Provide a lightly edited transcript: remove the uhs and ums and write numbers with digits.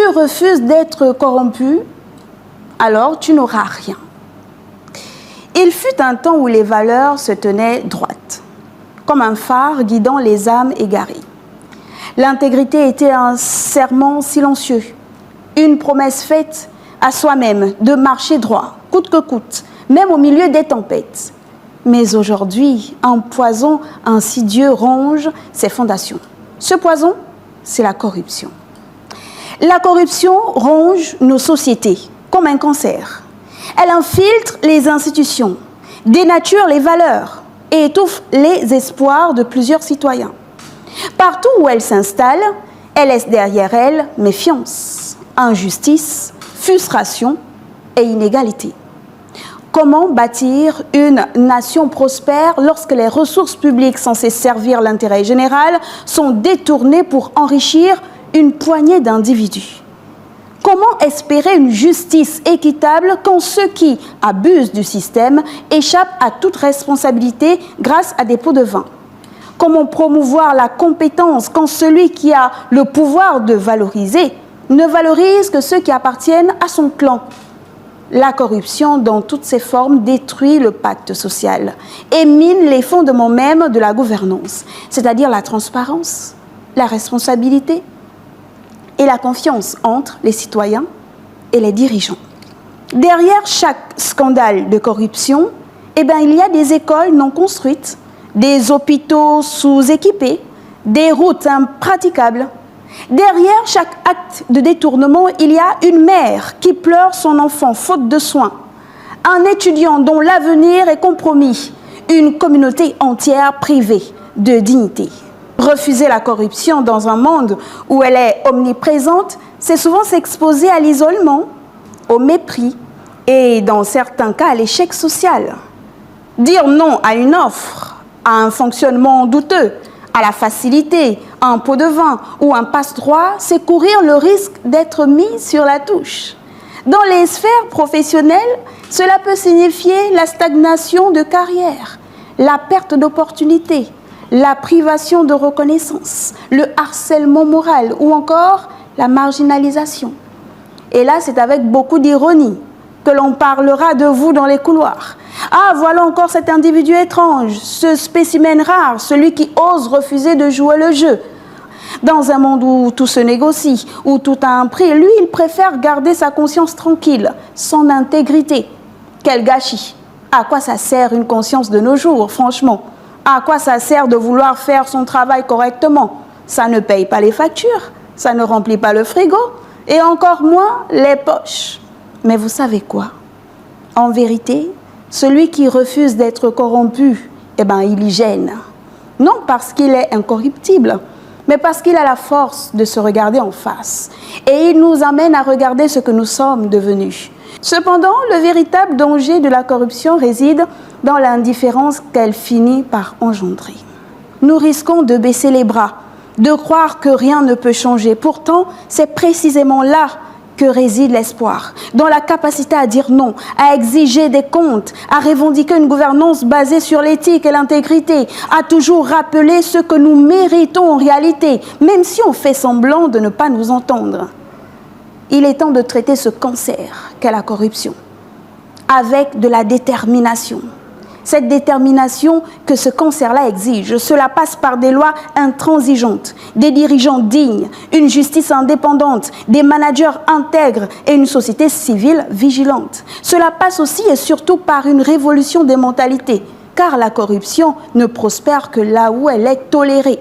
refuses d'être corrompu, alors tu n'auras rien. Il fut un temps où les valeurs se tenaient droites, comme un phare guidant les âmes égarées. L'intégrité était un serment silencieux, une promesse faite à soi-même de marcher droit, coûte que coûte, même au milieu des tempêtes. Mais aujourd'hui, un poison insidieux ronge ses fondations. Ce poison, c'est la corruption. La corruption ronge nos sociétés comme un cancer. Elle infiltre les institutions, dénature les valeurs et étouffe les espoirs de plusieurs citoyens. Partout où elle s'installe, elle laisse derrière elle méfiance, injustice, frustration et inégalité. Comment bâtir une nation prospère lorsque les ressources publiques censées servir l'intérêt général sont détournées pour enrichir une poignée d'individus? Comment espérer une justice équitable quand ceux qui abusent du système échappent à toute responsabilité grâce à des pots de vin? Comment promouvoir la compétence quand celui qui a le pouvoir de valoriser ne valorise que ceux qui appartiennent à son clan? La corruption, dans toutes ses formes, détruit le pacte social et mine les fondements même de la gouvernance, c'est-à-dire la transparence, la responsabilité et la confiance entre les citoyens et les dirigeants. Derrière chaque scandale de corruption, il y a des écoles non construites, des hôpitaux sous-équipés, des routes impraticables. Derrière chaque acte de détournement, il y a une mère qui pleure son enfant faute de soins, un étudiant dont l'avenir est compromis, une communauté entière privée de dignité. Refuser la corruption dans un monde où elle est omniprésente, c'est souvent s'exposer à l'isolement, au mépris et, dans certains cas, à l'échec social. Dire non à une offre, à un fonctionnement douteux, à la facilité, à un pot de vin ou un passe-droit, c'est courir le risque d'être mis sur la touche. Dans les sphères professionnelles, cela peut signifier la stagnation de carrière, la perte d'opportunités, la privation de reconnaissance, le harcèlement moral ou encore la marginalisation. Et là, c'est avec beaucoup d'ironie que l'on parlera de vous dans les couloirs. Ah, voilà encore cet individu étrange, ce spécimen rare, celui qui ose refuser de jouer le jeu. Dans un monde où tout se négocie, où tout a un prix, lui, il préfère garder sa conscience tranquille, son intégrité. Quel gâchis! À quoi ça sert une conscience de nos jours, franchement? À quoi ça sert de vouloir faire son travail correctement? Ça ne paye pas les factures, ça ne remplit pas le frigo, et encore moins les poches. Mais vous savez quoi? En vérité, celui qui refuse d'être corrompu, il y gêne. Non parce qu'il est incorruptible, mais parce qu'il a la force de se regarder en face. Et il nous amène à regarder ce que nous sommes devenus. Cependant, le véritable danger de la corruption réside dans l'indifférence qu'elle finit par engendrer. Nous risquons de baisser les bras, de croire que rien ne peut changer. Pourtant, c'est précisément là que réside l'espoir, dans la capacité à dire non, à exiger des comptes, à revendiquer une gouvernance basée sur l'éthique et l'intégrité, à toujours rappeler ce que nous méritons en réalité, même si on fait semblant de ne pas nous entendre. Il est temps de traiter ce cancer qu'est la corruption, avec de la détermination. Cette détermination que ce cancer-là exige, cela passe par des lois intransigeantes, des dirigeants dignes, une justice indépendante, des managers intègres et une société civile vigilante. Cela passe aussi et surtout par une révolution des mentalités, car la corruption ne prospère que là où elle est tolérée.